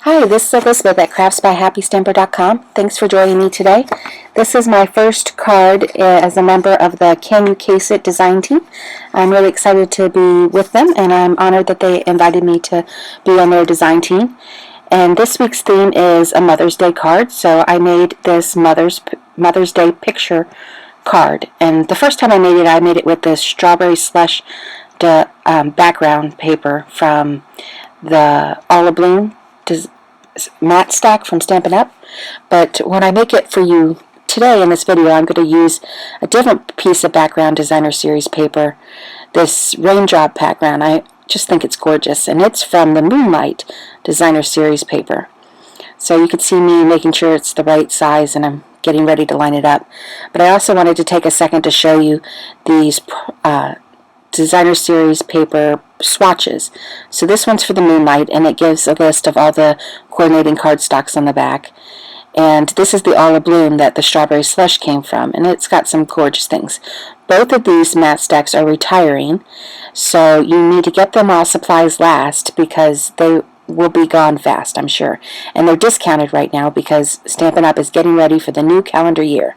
Hi, this is Elizabeth at craftsbyhappystamper.com. Thanks for joining me today. This is my first card as a member of the Can You Case It design team. I'm really excited to be with them, and I'm honored that they invited me to be on their design team. And this week's theme is a Mother's Day card, so I made this Mother's Day picture card. And the first time I made it with this strawberry slush background paper from the All Bloom matte stack from Stampin' Up. But when I make it for you today in this video, I'm going to use a different piece of background designer series paper, this raindrop background. I just think it's gorgeous, and it's from the Moonlight designer series paper. So you can see me making sure it's the right size, and I'm getting ready to line it up. But I also wanted to take a second to show you these designer series paper swatches. So this one's for the Moonlight, and it gives a list of all the coordinating cardstocks on the back. And this is the All Bloom that the strawberry slush came from, and it's got some gorgeous things. Both of these matte stacks are retiring, so you need to get them while supplies last because they will be gone fast, I'm sure. And they're discounted right now because Stampin' Up! Is getting ready for the new calendar year.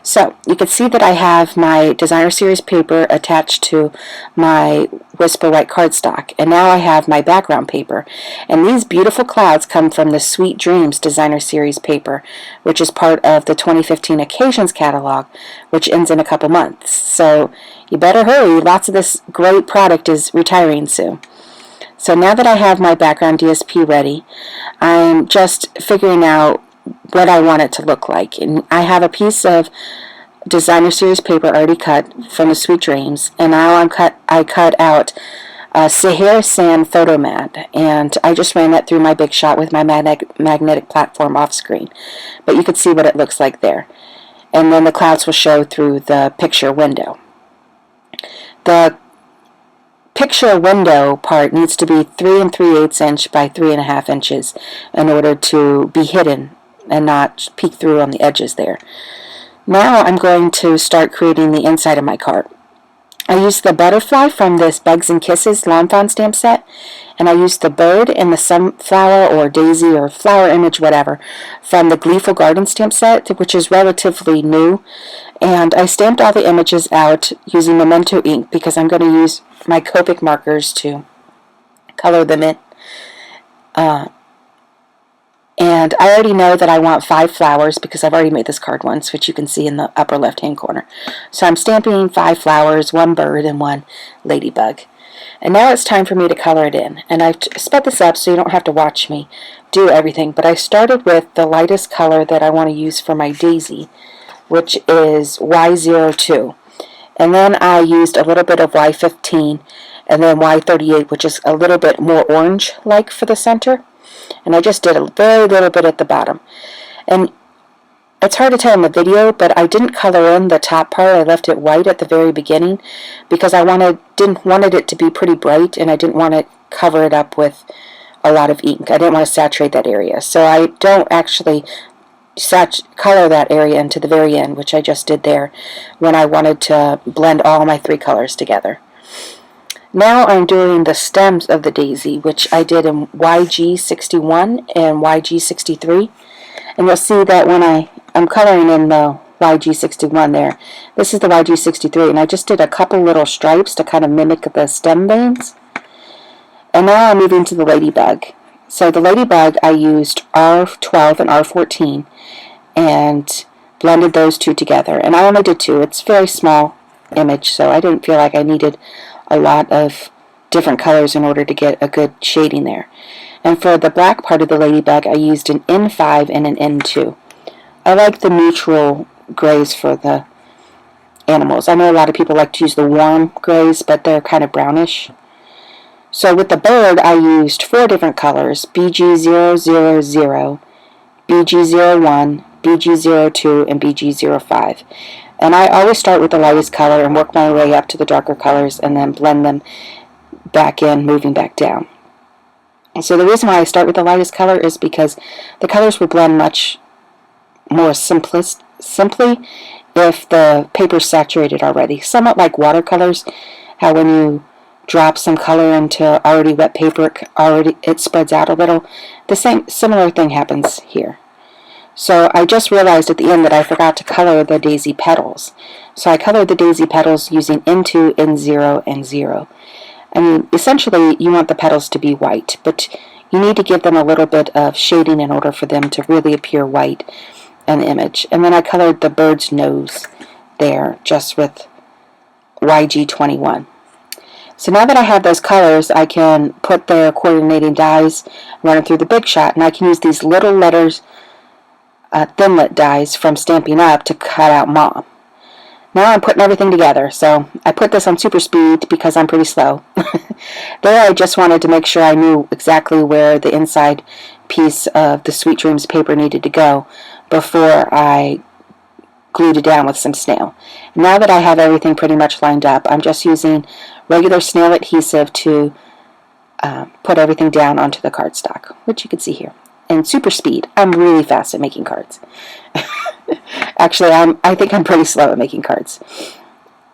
So you can see that I have my designer series paper attached to my Whisper White cardstock, and now I have my background paper. And these beautiful clouds come from the Sweet Dreams designer series paper, which is part of the 2015 Occasions catalog, which ends in a couple months. So you better hurry, lots of this great product is retiring soon. So now that I have my background DSP ready, I'm just figuring out what I want it to look like. And I have a piece of designer series paper already cut from the Sweet Dreams, and now I cut out a Sahara Sand photo mat, and I just ran that through my Big Shot with my magnetic platform off screen. But you can see what it looks like there. And then the clouds will show through the picture window. The picture window part needs to be 3 3/8 inch by 3.5 inches in order to be hidden and not peek through on the edges there. Now I'm going to start creating the inside of my card. I used the butterfly from this Bugs and Kisses Lawn Fawn stamp set, and I used the bird and the sunflower or daisy or flower image, whatever, from the Gleeful Garden stamp set, which is relatively new. And I stamped all the images out using Memento ink because I'm going to use my Copic markers to color them in. And I already know that I want 5 flowers because I've already made this card once, which you can see in the upper left-hand corner. So I'm stamping 5 flowers, 1 bird, and 1 ladybug. And now it's time for me to color it in. And I've sped this up so you don't have to watch me do everything. But I started with the lightest color that I want to use for my daisy, which is Y02. And then I used a little bit of Y15 and then Y38, which is a little bit more orange-like for the center. And I just did a very little bit at the bottom. And it's hard to tell in the video, but I didn't color in the top part. I left it white at the very beginning because I wanted it to be pretty bright, and I didn't want to cover it up with a lot of ink. I didn't want to saturate that area. So I don't actually color that area into the very end, which I just did there when I wanted to blend all my 3 colors together. Now I'm doing the stems of the daisy, which I did in YG61 and YG63. And you'll see that when I'm coloring in the YG61 there, this is the YG63, and I just did a couple little stripes to kind of mimic the stem veins. And now I'm moving to the ladybug. So the ladybug, I used R12 and R14 and blended those 2 together. And I only did 2. It's a very small image, so I didn't feel like I needed a lot of different colors in order to get a good shading there. And for the black part of the ladybug, I used an N5 and an N2. I like the neutral grays for the animals. I know a lot of people like to use the warm grays, but they're kind of brownish. So with the bird, I used 4 different colors: BG000, BG01, BG02, and BG05. And I always start with the lightest color and work my way up to the darker colors and then blend them back in, moving back down. And so the reason why I start with the lightest color is because the colors will blend much more simply if the paper's saturated already. Somewhat like watercolors, how when you drop some color into already wet paper, it spreads out a little. The similar thing happens here. So I just realized at the end that I forgot to color the daisy petals. So I colored the daisy petals using N2, N0, and 0. I mean, essentially you want the petals to be white, but you need to give them a little bit of shading in order for them to really appear white in the image. And then I colored the bird's nose there just with YG21. So now that I have those colors, I can put the coordinating dies, run it through the Big Shot, and I can use these little letters, Thinlit dies from Stampin' Up! To cut out Mom. Now I'm putting everything together, so I put this on super speed because I'm pretty slow. There I just wanted to make sure I knew exactly where the inside piece of the Sweet Dreams paper needed to go before I glued it down with some snail. Now that I have everything pretty much lined up, I'm just using regular snail adhesive to put everything down onto the cardstock, which you can see here. And super speed. I'm really fast at making cards. Actually, I think I'm pretty slow at making cards.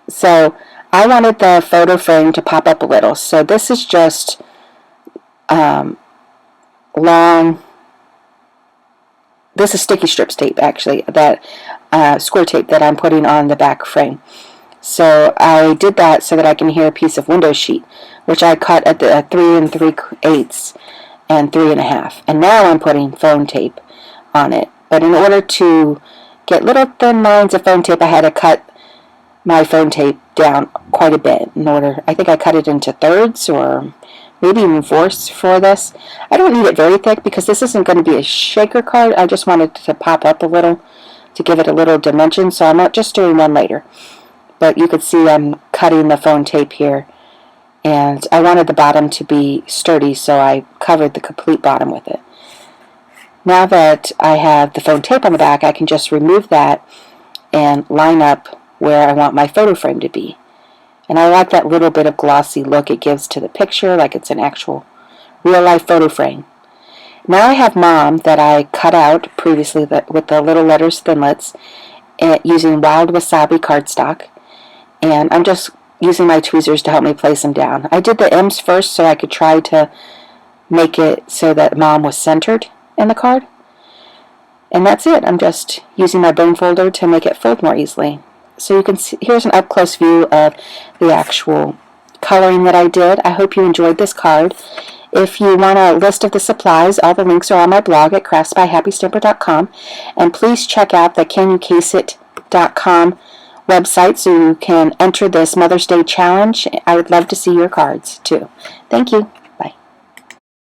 So I wanted the photo frame to pop up a little. So this is just long. This is sticky strips tape, actually, that score tape that I'm putting on the back frame. So I did that so that I can hear a piece of window sheet, which I cut at the 3 3/8 and 3 1/2. And now I'm putting phone tape on it. But in order to get little thin lines of phone tape, I had to cut my phone tape down quite a bit in order. I think I cut it into thirds or maybe even fourths for this. I don't need it very thick because this isn't going to be a shaker card. I just wanted to pop up a little to give it a little dimension, so I'm not just doing one later. But you can see I'm cutting the phone tape here, and I wanted the bottom to be sturdy, so I covered the complete bottom with it. Now that I have the phone tape on the back, I can just remove that and line up where I want my photo frame to be. And I like that little bit of glossy look it gives to the picture, like it's an actual real-life photo frame. Now I have Mom that I cut out previously with the little letters Thinlits using Wild Wasabi cardstock. And I'm just using my tweezers to help me place them down. I did the M's first so I could try to make it so that Mom was centered in the card. And that's it. I'm just using my bone folder to make it fold more easily. So you can see, here's an up-close view of the actual coloring that I did. I hope you enjoyed this card. If you want a list of the supplies, all the links are on my blog at craftsbyhappystamper.com. And please check out the CanYouCaseIt.com website so you can enter this Mother's Day challenge. I would love to see your cards too. Thank you.